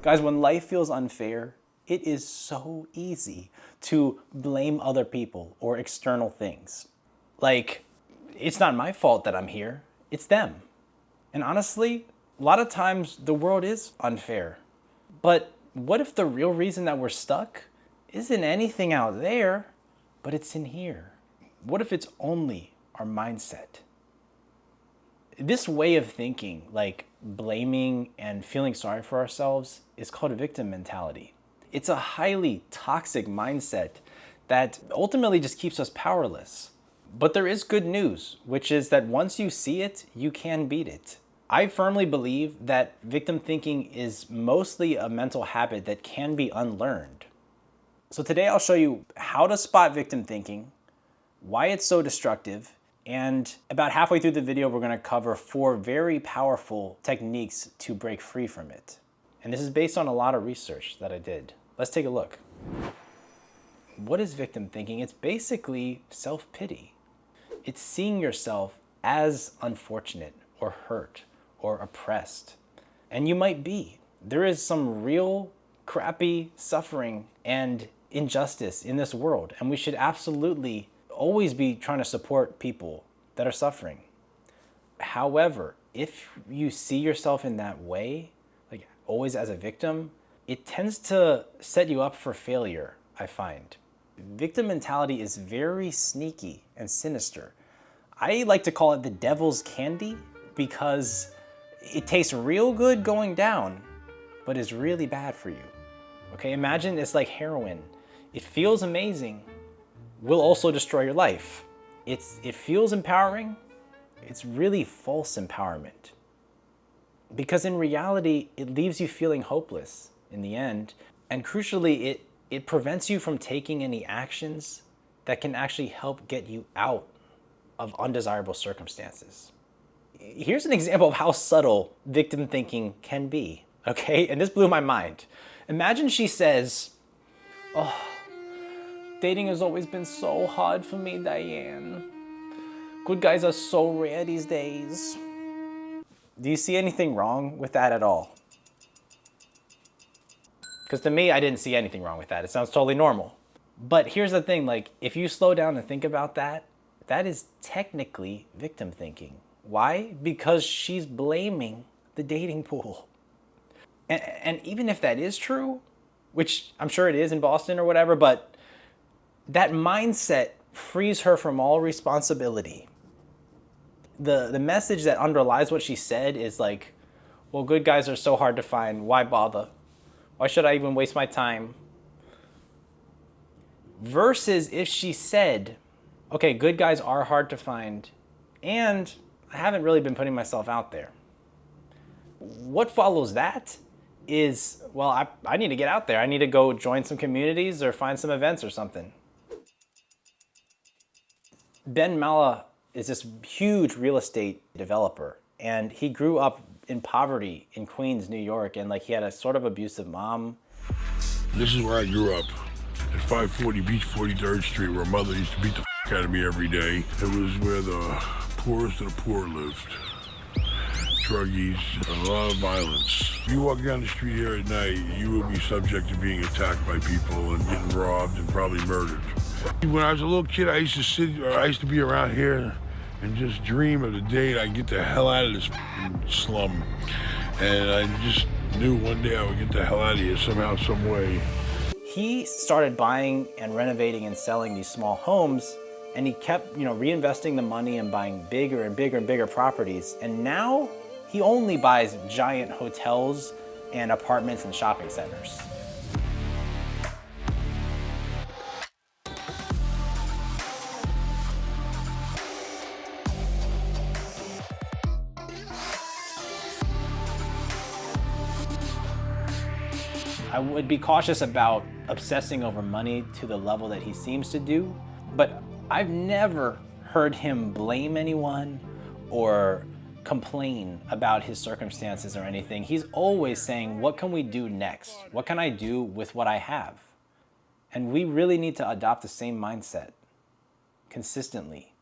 Guys, when life feels unfair, it is so easy to blame other people or external things. Like, it's not my fault that I'm here, it's them. And honestly, a lot of times the world is unfair. But what if the real reason that we're stuck isn't anything out there, but it's in here? What if it's only our mindset? This way of thinking, like blaming and feeling sorry for ourselves, is called a victim mentality. It's a highly toxic mindset that ultimately just keeps us powerless. But there is good news, which is that once you see it, you can beat it. I firmly believe that victim thinking is mostly a mental habit that can be unlearned. So today I'll show you how to spot victim thinking, why it's so destructive, and about halfway through the video, we're gonna cover 4 very powerful techniques to break free from it. And this is based on a lot of research that I did. Let's take a look. What is victim thinking? It's basically self-pity. It's seeing yourself as unfortunate or hurt or oppressed. And you might be. There is some real crappy suffering and injustice in this world, and we should absolutely always be trying to support people that are suffering. However, if you see yourself in that way, like always as a victim, it tends to set you up for failure, I find. Victim mentality is very sneaky and sinister. I like to call it the devil's candy because it tastes real good going down, but is really bad for you. Okay, imagine it's like heroin. It feels amazing, will also destroy your life. It feels empowering. It's really false empowerment. Because in reality, it leaves you feeling hopeless in the end. And crucially, it prevents you from taking any actions that can actually help get you out of undesirable circumstances. Here's an example of how subtle victim thinking can be, okay? And this blew my mind. Imagine she says, "Oh, dating has always been so hard for me, Diane. Good guys are so rare these days." Do you see anything wrong with that at all? Because to me, I didn't see anything wrong with that. It sounds totally normal. But here's the thing, like if you slow down and think about that, that is technically victim thinking. Why? Because she's blaming the dating pool. And even if that is true, which I'm sure it is in Boston or whatever, but that mindset frees her from all responsibility. The message that underlies what she said is like, well, good guys are so hard to find. Why bother? Why should I even waste my time? Versus if she said, okay, good guys are hard to find, and I haven't really been putting myself out there. What follows that is, well, I need to get out there. I need to go join some communities or find some events or something. Ben Mallah is this huge real estate developer, and he grew up in poverty in Queens, New York, and like he had a sort of abusive mom. This is where I grew up, at 540 Beach 43rd Street, where mother used to beat the out of me every day. It was where the poorest of the poor lived. Druggies, and a lot of violence. If you walk down the street here at night, you will be subject to being attacked by people and getting robbed and probably murdered. When I was a little kid, I used to be around here and just dream of the day that I'd get the hell out of this slum. And I just knew one day I would get the hell out of here somehow, some way. He started buying and renovating and selling these small homes, and he kept, reinvesting the money and buying bigger and bigger and bigger properties. And now he only buys giant hotels and apartments and shopping centers. I would be cautious about obsessing over money to the level that he seems to do, but I've never heard him blame anyone or complain about his circumstances or anything. He's always saying, what can we do next? What can I do with what I have? And we really need to adopt the same mindset consistently.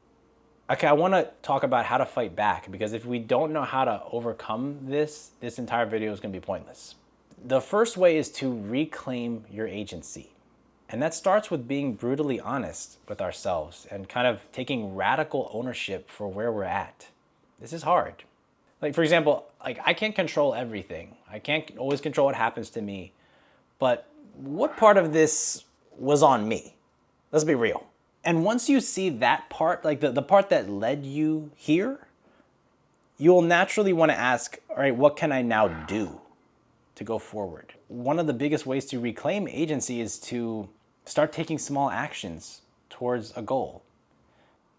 Okay, I want to talk about how to fight back, because if we don't know how to overcome this, this entire video is going to be pointless. The first way is to reclaim your agency. And that starts with being brutally honest with ourselves and kind of taking radical ownership for where we're at. This is hard. Like, for example, like I can't control everything. I can't always control what happens to me. But what part of this was on me? Let's be real. And once you see that part, like the part that led you here, you'll naturally want to ask, all right, what can I now do to go forward? One of the biggest ways to reclaim agency is to start taking small actions towards a goal.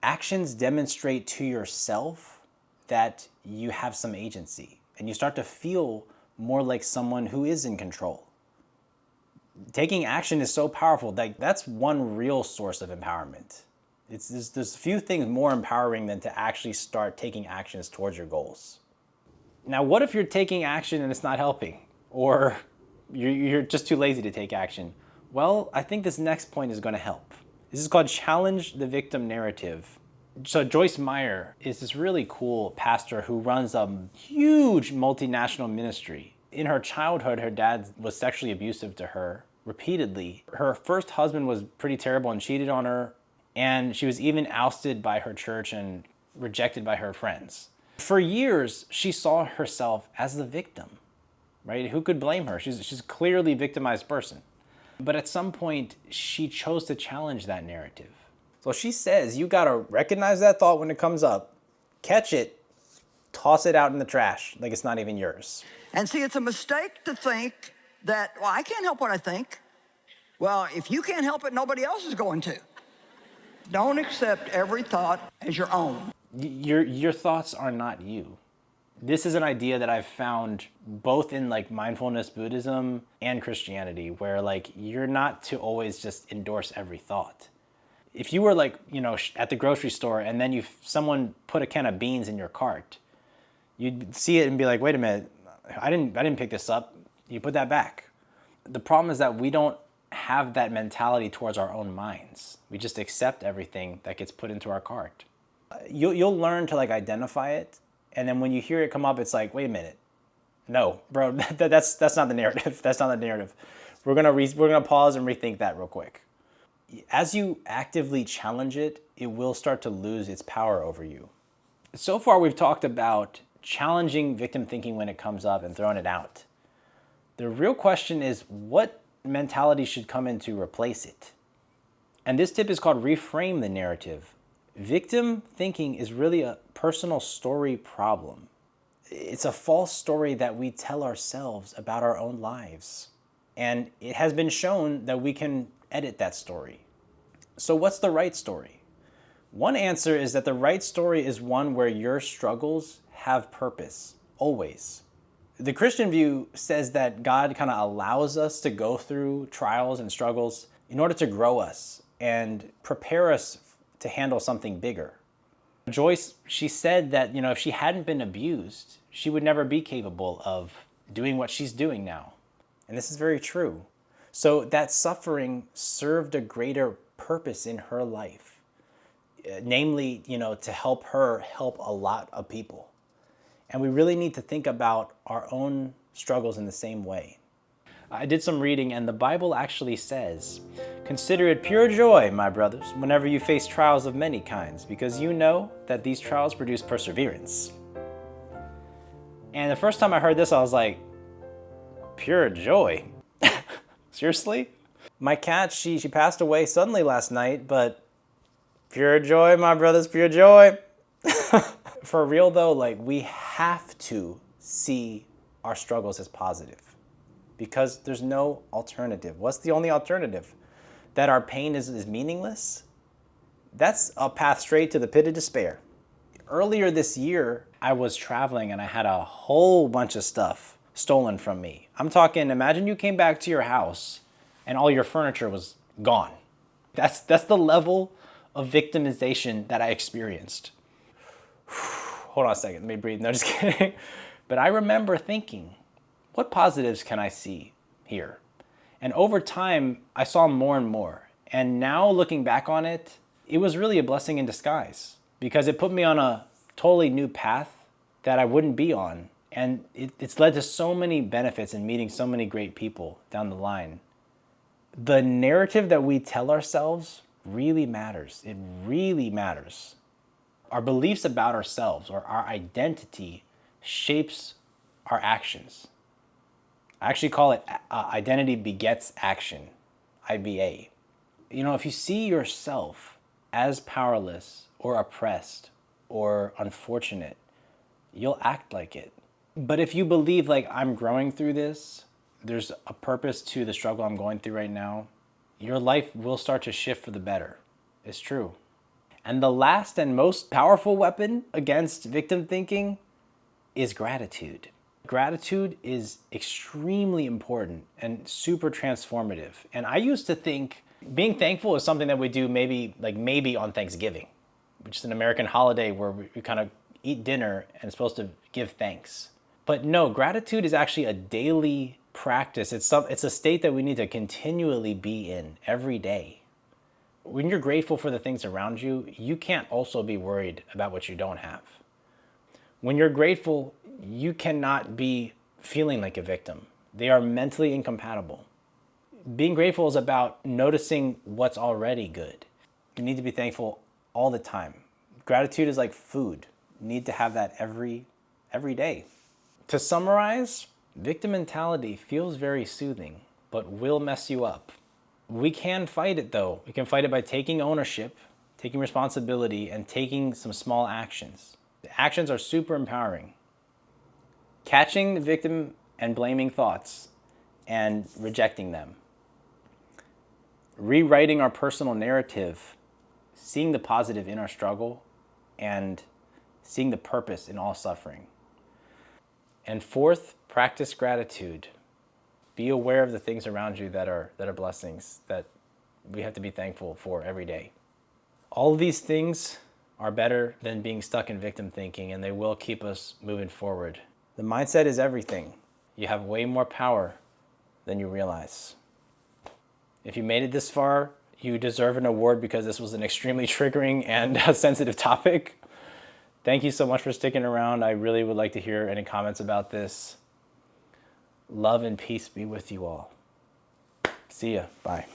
Actions demonstrate to yourself that you have some agency and you start to feel more like someone who is in control. Taking action is so powerful. That's one real source of empowerment. There's few things more empowering than to actually start taking actions towards your goals. Now, what if you're taking action and it's not helping? Or you're just too lazy to take action? Well, I think this next point is going to help. This is called challenge the victim narrative. So Joyce Meyer is this really cool pastor who runs a huge multinational ministry. In her childhood, her dad was sexually abusive to her repeatedly. Her first husband was pretty terrible and cheated on her, and she was even ousted by her church and rejected by her friends. For years, she saw herself as the victim, right? Who could blame her? She's clearly a victimized person. But at some point, she chose to challenge that narrative. So she says, you gotta recognize that thought when it comes up, catch it, toss it out in the trash like it's not even yours. And see, it's a mistake to think that, well, I can't help what I think. Well, if you can't help it, nobody else is going to. Don't accept every thought as your own. Your thoughts are not you. This is an idea that I've found both in like mindfulness Buddhism and Christianity, where like you're not to always just endorse every thought. If you were like, at the grocery store and then someone put a can of beans in your cart, you'd see it and be like, wait a minute, I didn't pick this up. You put that back. The problem is that we don't have that mentality towards our own minds. We just accept everything that gets put into our cart. You'll learn to like identify it. And then when you hear it come up, it's like, wait a minute. No, bro, that's not the narrative. That's not the narrative. We're gonna pause and rethink that real quick. As you actively challenge it, it will start to lose its power over you. So far, we've talked about challenging victim thinking when it comes up and throwing it out. The real question is, what mentality should come in to replace it? And this tip is called reframe the narrative. Victim thinking is really a personal story problem. It's a false story that we tell ourselves about our own lives. And it has been shown that we can edit that story. So what's the right story? One answer is that the right story is one where your struggles have purpose, always. The Christian view says that God kind of allows us to go through trials and struggles in order to grow us and prepare us to handle something bigger. Joyce, she said that, if she hadn't been abused, she would never be capable of doing what she's doing now. And this is very true. So that suffering served a greater purpose in her life, namely, to help her help a lot of people. And we really need to think about our own struggles in the same way. I did some reading, and the Bible actually says, "Consider it pure joy, my brothers, whenever you face trials of many kinds, because you know that these trials produce perseverance." And the first time I heard this, I was like, pure joy? Seriously? My cat, she passed away suddenly last night, but pure joy, my brothers, pure joy. For real though, like we have to see our struggles as positive because there's no alternative. What's the only alternative? That our pain is meaningless? That's a path straight to the pit of despair. Earlier this year, I was traveling and I had a whole bunch of stuff stolen from me. I'm talking, imagine you came back to your house and all your furniture was gone. That's the level of victimization that I experienced. Hold on a second, let me breathe. No, just kidding. But I remember thinking, what positives can I see here? And over time, I saw more and more. And now looking back on it, it was really a blessing in disguise because it put me on a totally new path that I wouldn't be on. And it's led to so many benefits and meeting so many great people down the line. The narrative that we tell ourselves really matters. It really matters. Our beliefs about ourselves or our identity shapes our actions. I actually call it identity begets action, IBA. You know, if you see yourself as powerless or oppressed or unfortunate, you'll act like it. But if you believe like I'm growing through this, there's a purpose to the struggle I'm going through right now, your life will start to shift for the better. It's true. And the last and most powerful weapon against victim thinking is gratitude. Gratitude is extremely important and super transformative. And I used to think being thankful is something that we do maybe on Thanksgiving, which is an American holiday where we kind of eat dinner and it's supposed to give thanks. But no, gratitude is actually a daily practice. It's a state that we need to continually be in every day. When you're grateful for the things around you, you can't also be worried about what you don't have. When you're grateful, you cannot be feeling like a victim. They are mentally incompatible. Being grateful is about noticing what's already good. You need to be thankful all the time. Gratitude is like food. You need to have that every day. To summarize, victim mentality feels very soothing, but will mess you up. We can fight it though. We can fight it by taking ownership, taking responsibility, and taking some small actions. The actions are super empowering. Catching the victim and blaming thoughts and rejecting them. Rewriting our personal narrative, seeing the positive in our struggle, and seeing the purpose in all suffering. And fourth, practice gratitude. Be aware of the things around you that are blessings that we have to be thankful for every day. All of these things are better than being stuck in victim thinking, and they will keep us moving forward. The mindset is everything. You have way more power than you realize. If you made it this far, you deserve an award because this was an extremely triggering and sensitive topic. Thank you so much for sticking around. I really would like to hear any comments about this. Love and peace be with you all. See ya. Bye.